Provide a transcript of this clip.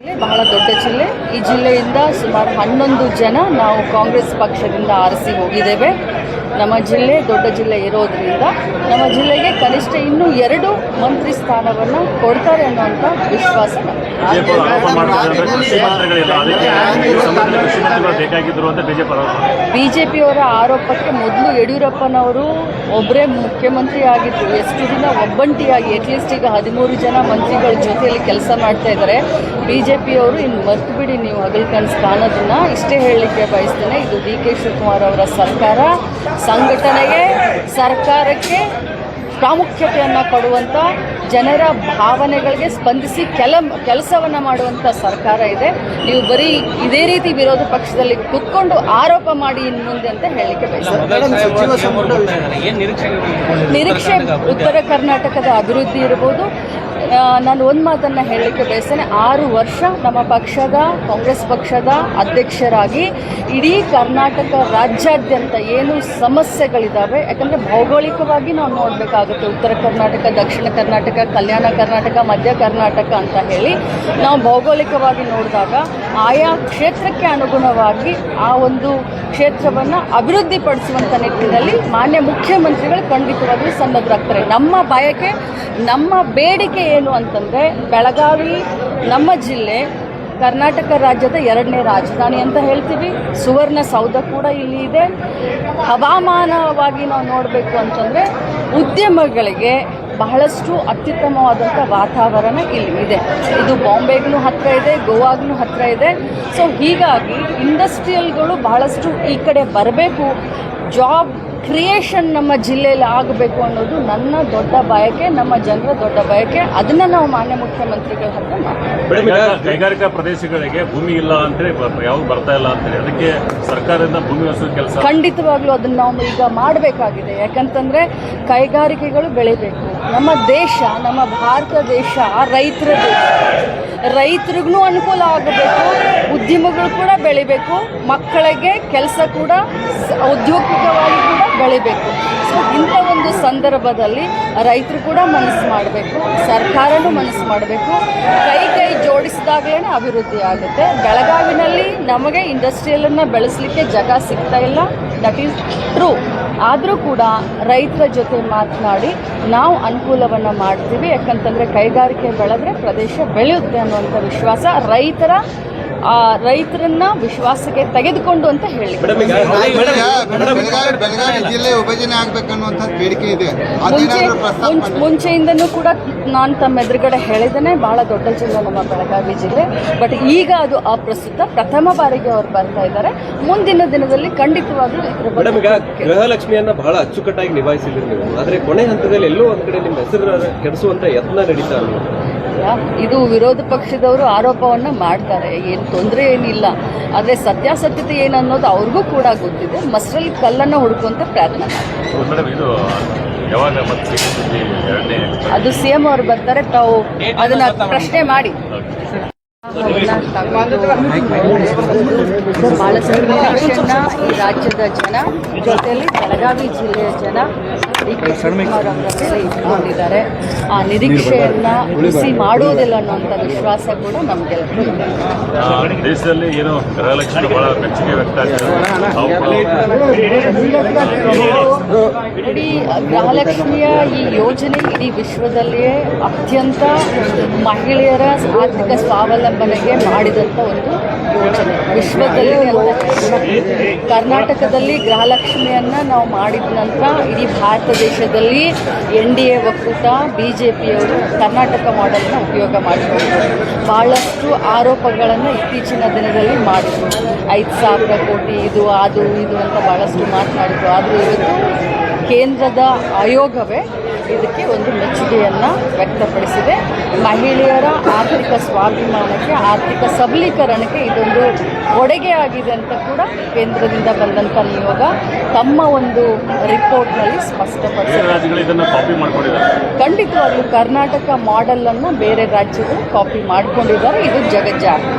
ಬಹಳ ದೊಡ್ಡ ಜಿಲ್ಲೆ. ಈ ಜಿಲ್ಲೆಯಿಂದ ಸುಮಾರು 11 ಜನ ನಾವು ಕಾಂಗ್ರೆಸ್ ಪಕ್ಷದಿಂದ ಆರಿಸಿ ಹೋಗಿದ್ದೇವೆ. ನಮ್ಮ ಜಿಲ್ಲೆ ದೊಡ್ಡ ಜಿಲ್ಲೆ ಇರೋದ್ರಿಂದ ನಮ್ಮ ಜಿಲ್ಲೆಗೆ ಕನಿಷ್ಠ ಇನ್ನೂ 2 ಮಂತ್ರಿ ಸ್ಥಾನವನ್ನು ಕೊಡ್ತಾರೆ ಅನ್ನುವಂಥ ವಿಶ್ವಾಸ. ಬಿಜೆಪಿಯವರ ಆರೋಪಕ್ಕೆ ಮೊದಲು ಯಡಿಯೂರಪ್ಪನವರು ಒಬ್ಬರೇ ಮುಖ್ಯಮಂತ್ರಿ ಆಗಿದ್ರು. ಎಷ್ಟು ದಿನ ಒಬ್ಬಂಟಿಯಾಗಿ ಅಟ್ಲೀಸ್ಟ್ ಈಗ 13 ಜನ ಮಂತ್ರಿಗಳ ಜೊತೆಯಲ್ಲಿ ಕೆಲಸ ಮಾಡ್ತಾ ಇದ್ದಾರೆ. ಬಿಜೆಪಿಯವರು ಇನ್ನು ಮರ್ತು ಬಿಡಿ, ನೀವು ಹಗಲು ಕನಸು ಕಾಣೋದನ್ನ. ಇಷ್ಟೇ ಹೇಳಲಿಕ್ಕೆ ಬಯಸ್ತೇನೆ, ಇದು ಡಿ ಕೆ ಶಿವಕುಮಾರ್ ಅವರ ಸರ್ಕಾರ ಸಂಘಟನೆಗೆ, ಸರ್ಕಾರಕ್ಕೆ ಪ್ರಾಮುಖ್ಯತೆಯನ್ನು ಕೊಡುವಂಥ, ಜನರ ಭಾವನೆಗಳಿಗೆ ಸ್ಪಂದಿಸಿ ಕೆಲಸವನ್ನು ಮಾಡುವಂಥ ಸರ್ಕಾರ ಇದೆ. ನೀವು ಬರೀ ಇದೇ ರೀತಿ ವಿರೋಧ ಪಕ್ಷದಲ್ಲಿ ಕುತ್ಕೊಂಡು ಆರೋಪ ಮಾಡಿ ಇನ್ನು ಮುಂದೆ ಅಂತ ಹೇಳಲಿಕ್ಕೆ ಬಯಸ್ತೇನೆ. ನಿರೀಕ್ಷೆ ಉತ್ತರ ಕರ್ನಾಟಕದ ಅಭಿವೃದ್ಧಿ ಇರ್ಬೋದು. ನಾನು ಒಂದು ಮಾತನ್ನು ಹೇಳಲಿಕ್ಕೆ ಬಯಸ್ತೇನೆ, 6 ವರ್ಷ ನಮ್ಮ ಪಕ್ಷದ, ಕಾಂಗ್ರೆಸ್ ಪಕ್ಷದ ಅಧ್ಯಕ್ಷರಾಗಿ ಇಡೀ ಕರ್ನಾಟಕ ರಾಜ್ಯಾದ್ಯಂತ ಏನು ಸಮಸ್ಯೆಗಳಿದ್ದಾವೆ, ಯಾಕಂದರೆ ಭೌಗೋಳಿಕವಾಗಿ ನಾವು ನೋಡಬೇಕಾಗುತ್ತೆ. ಉತ್ತರ ಕರ್ನಾಟಕ, ದಕ್ಷಿಣ ಕರ್ನಾಟಕ, ಕಲ್ಯಾಣ ಕರ್ನಾಟಕ, ಮಧ್ಯ ಕರ್ನಾಟಕ ಅಂತ ಹೇಳಿ ನಾವು ಭೌಗೋಳಿಕವಾಗಿ ನೋಡಿದಾಗ ಆಯಾ ಕ್ಷೇತ್ರಕ್ಕೆ ಅನುಗುಣವಾಗಿ ಆ ಒಂದು ಕ್ಷೇತ್ರವನ್ನು ಅಭಿವೃದ್ಧಿಪಡಿಸುವಂಥ ನಿಟ್ಟಿನಲ್ಲಿ ಮಾನ್ಯ ಮುಖ್ಯಮಂತ್ರಿಗಳು ಖಂಡಿತವಾಗಿಯೂ ಸನ್ನದ್ಧರಾಗ್ತಾರೆ. ನಮ್ಮ ಬಯಕೆ, ನಮ್ಮ ಬೇಡಿಕೆ ಏನು ಅಂತಂದರೆ, ಬೆಳಗಾವಿ ನಮ್ಮ ಜಿಲ್ಲೆ ಕರ್ನಾಟಕ ರಾಜ್ಯದ 2ನೇ ರಾಜಧಾನಿ ಅಂತ ಹೇಳ್ತೀವಿ. ಸುವರ್ಣ ಸೌಧ ಕೂಡ ಇಲ್ಲಿ ಇದೆ. ಹವಾಮಾನವಾಗಿ ನಾವು ನೋಡಬೇಕು ಅಂತಂದರೆ ಉದ್ಯಮಗಳಿಗೆ ಬಹಳಷ್ಟು ಅತ್ಯುತ್ತಮವಾದಂಥ ವಾತಾವರಣ ಇಲ್ಲಿ ಇದೆ. ಇದು ಬಾಂಬೆಗೂ ಹತ್ತಿರ ಇದೆ, ಗೋವಾಗೂ ಹತ್ತಿರ ಇದೆ. ಸೊ ಹೀಗಾಗಿ ಇಂಡಸ್ಟ್ರಿಯಲ್ಗಳು ಬಹಳಷ್ಟು ಈ ಕಡೆ ಬರಬೇಕು, ಜಾಬ್ ಕ್ರಿಯೇಷನ್ ನಮ್ಮ ಜಿಲ್ಲೆಯಲ್ಲಿ ಆಗಬೇಕು ಅನ್ನೋದು ನನ್ನ ದೊಡ್ಡ ಬಯಕೆ, ನಮ್ಮ ಜನರ ದೊಡ್ಡ ಬಯಕೆ. ಅದನ್ನು ನಾವು ಮಾನ್ಯ ಮುಖ್ಯಮಂತ್ರಿಗಳ ಹತ್ರ ಮಾಡ್ತೀವಿ. ಕೈಗಾರಿಕಾ ಪ್ರದೇಶಗಳಿಗೆ ಭೂಮಿ ಇಲ್ಲ ಅಂತೇಳಿ ಯಾವ್ದು ಬರ್ತಾ ಇಲ್ಲ ಅಂತೇಳಿ ಅದಕ್ಕೆ ಸರ್ಕಾರದಿಂದ ಭೂಮಿ ಹೊಸ ಕೆಲಸ ಖಂಡಿತವಾಗ್ಲೂ ಅದನ್ನು ನಾವು ಈಗ ಮಾಡಬೇಕಾಗಿದೆ. ಯಾಕಂತಂದರೆ ಕೈಗಾರಿಕೆಗಳು ಬೆಳಿಬೇಕು. ನಮ್ಮ ದೇಶ, ನಮ್ಮ ಭಾರತ ದೇಶ ರೈತರ ದೇಶ. ರೈತರಿಗೂ ಅನುಕೂಲ ಆಗಬೇಕು, ಉದ್ಯಮಗಳು ಕೂಡ ಬೆಳಿಬೇಕು, ಮಕ್ಕಳಿಗೆ ಕೆಲಸ ಕೂಡ ಔದ್ಯೋಗಿಕವಾಗಿ ಕೂಡ ಬೆಳಿಬೇಕು. ಸೊ ಇಂಥ ಒಂದು ಸಂದರ್ಭದಲ್ಲಿ ರೈತರು ಕೂಡ ಮನಸ್ಸು ಮಾಡಬೇಕು, ಸರ್ಕಾರನೂ ಮನಸ್ಸು ಮಾಡಬೇಕು. ಕೈ ಜೋಡಿಸಿದಾಗಲೇ ಅಭಿವೃದ್ಧಿ ಆಗುತ್ತೆ. ಬೆಳಗಾವಿನಲ್ಲಿ ನಮಗೆ ಇಂಡಸ್ಟ್ರಿಯಲನ್ನು ಬೆಳೆಸಲಿಕ್ಕೆ ಜಾಗ ಸಿಗ್ತಾ ಇಲ್ಲ, ದಟ್ ಈಸ್ ಟ್ರೂ. ಆದರೂ ಕೂಡ ರೈತರ ಜೊತೆ ಮಾತನಾಡಿ ನಾವು ಅನುಕೂಲವನ್ನು ಮಾಡ್ತೀವಿ. ಯಾಕಂತಂದರೆ ಕೈಗಾರಿಕೆ ಬೆಳೆದ್ರೆ ಪ್ರದೇಶ ಬೆಳೆಯುತ್ತೆ ಅನ್ನುವಂಥ ವಿಶ್ವಾಸ ರೈತರನ್ನ ವಿಶ್ವಾಸಕ್ಕೆ ತೆಗೆದುಕೊಂಡು ಅಂತ ಹೇಳಿ. ಮುಂಚೆಯಿಂದನೂ ಕೂಡ ನಾನು ತಮ್ಮ ಎದುರುಗಡೆ ಹೇಳಿದ್ದೇನೆ, ಬಹಳ ದೊಡ್ಡ ಜಿಲ್ಲೆ ನಮ್ಮ ಬೆಳಗಾವಿ ಜಿಲ್ಲೆ. ಬಟ್ ಈಗ ಅದು ಅಪ್ರಸ್ತುತ. ಪ್ರಥಮ ಬಾರಿಗೆ ಅವರು ಬರ್ತಾ ಇದ್ದಾರೆ. ಮುಂದಿನ ದಿನದಲ್ಲಿ ಖಂಡಿತವಾಗ್ಲೂ ಗೃಹಲಕ್ಷ್ಮಿಯನ್ನ ಬಹಳ ಅಚ್ಚುಕಟ್ಟಾಗಿ ನಿಭಾಯಿಸಿದ್ರು ನೀವು. ಆದರೆ ಕೊನೆ ಹಂತದಲ್ಲಿ ಎಲ್ಲೋ ಒಂದ್ ಕಡೆ ನಿಮ್ಮ ಹೆಸರು ಕೆಡಿಸುವಂತ ಯತ್ನ ನಡೀತಾ ಇಲ್ಲ. ಇದು ವಿರೋಧ ಪಕ್ಷದವರು ಆರೋಪವನ್ನು ಮಾಡ್ತಾರೆ, ಏನು ತೊಂದರೆ ಏನಿಲ್ಲ. ಆದರೆ ಸತ್ಯಾಸತ್ಯತೆ ಏನನ್ನೋದು ಅವ್ರಿಗೂ ಕೂಡ ಗೊತ್ತಿದೆ. ಮಸ್ರಲ್ಲಿ ಕಲ್ಲನ್ನು ಹುಡುಕುವಂಥ ಪ್ರಯತ್ನ ಅದು CM ಅವರು ಬರ್ತಾರೆ, ತಾವು ಅದನ್ನ ಪ್ರಶ್ನೆ ಮಾಡಿ. ಬಹಳಷ್ಟು ನಿರೀಕ್ಷೆಯನ್ನ ಈ ರಾಜ್ಯದ ಜನ, ಜೊತೆಯಲ್ಲಿ ಬೆಳಗಾವಿ ಜಿಲ್ಲೆಯ ಜನ ಡಿ ಕೆ ಶಿವಕುಮಾರ್ ಅವರ ಮೇಲೆ ಇಟ್ಕೊಂಡಿದ್ದಾರೆ. ಆ ನಿರೀಕ್ಷೆಯನ್ನ ಹುಸಿ ಮಾಡುವುದಿಲ್ಲ ಅನ್ನುವಂಥ ವಿಶ್ವಾಸ ಕೂಡ ನಮಗೆ. ದೇಶದಲ್ಲಿ ಏನು ಗೃಹಲಕ್ಷ್ಮಿ ಬಹಳ ಮೆಚ್ಚುಗೆ ವ್ಯಕ್ತ ಇಡೀ ಗೃಹಲಕ್ಷ್ಮಿಯ ಈ ಯೋಜನೆ ಇಡೀ ವಿಶ್ವದಲ್ಲಿಯೇ ಅತ್ಯಂತ ಮಹಿಳೆಯರ ಆರ್ಥಿಕ ಸ್ವಾವಲಂಬನೆಗೆ ಮಾಡಿದಂಥ ಒಂದು ಯೋಜನೆ ವಿಶ್ವದಲ್ಲಿ. ಕರ್ನಾಟಕದಲ್ಲಿ ಗೃಹಲಕ್ಷ್ಮಿಯನ್ನು ನಾವು ಮಾಡಿದ ನಂತರ ಇಡೀ ಭಾರತ ದೇಶದಲ್ಲಿ NDA ಒಕ್ಕೂಟ, BJPಯವರು ಕರ್ನಾಟಕ ಮಾಡೆಲ್ನ ಉಪಯೋಗ ಮಾಡಿಕೊಂಡು ಭಾಳಷ್ಟು ಆರೋಪಗಳನ್ನು ಇತ್ತೀಚಿನ ದಿನದಲ್ಲಿ ಮಾಡಿದರು. 5,000 ಕೋಟಿ ಇದು ಅದು ಇದು ಅಂತ ಭಾಳಷ್ಟು ಮಾತನಾಡಿದರು. ಆದರೂ ಇವತ್ತು ಕೇಂದ್ರದ ಆಯೋಗವೇ ಇದಕ್ಕೆ ಒಂದು ಮೆಚ್ಚುಗೆಯನ್ನು ವ್ಯಕ್ತಪಡಿಸಿದೆ. ಮಹಿಳೆಯರ ಆರ್ಥಿಕ ಸ್ವಾಭಿಮಾನಕ್ಕೆ, ಆರ್ಥಿಕ ಸಬಲೀಕರಣಕ್ಕೆ ಇದೊಂದು ಕೊಡುಗೆ ಆಗಿದೆ ಅಂತ ಕೂಡ ಕೇಂದ್ರದಿಂದ ಬಂದಂಥ ನಿಯೋಗ ತಮ್ಮ ಒಂದು ರಿಪೋರ್ಟ್ನಲ್ಲಿ ಸ್ಪಷ್ಟಪಡಿಸಿದೆ. ಖಂಡಿತವಾಗ್ಲೂ ಕರ್ನಾಟಕ ಮಾಡೆಲನ್ನು ಬೇರೆ ರಾಜ್ಯಗಳು ಕಾಪಿ ಮಾಡಿಕೊಂಡಿದ್ದಾರೆ. ಇದು ಜಗಜ್ಜಾಹೀರು.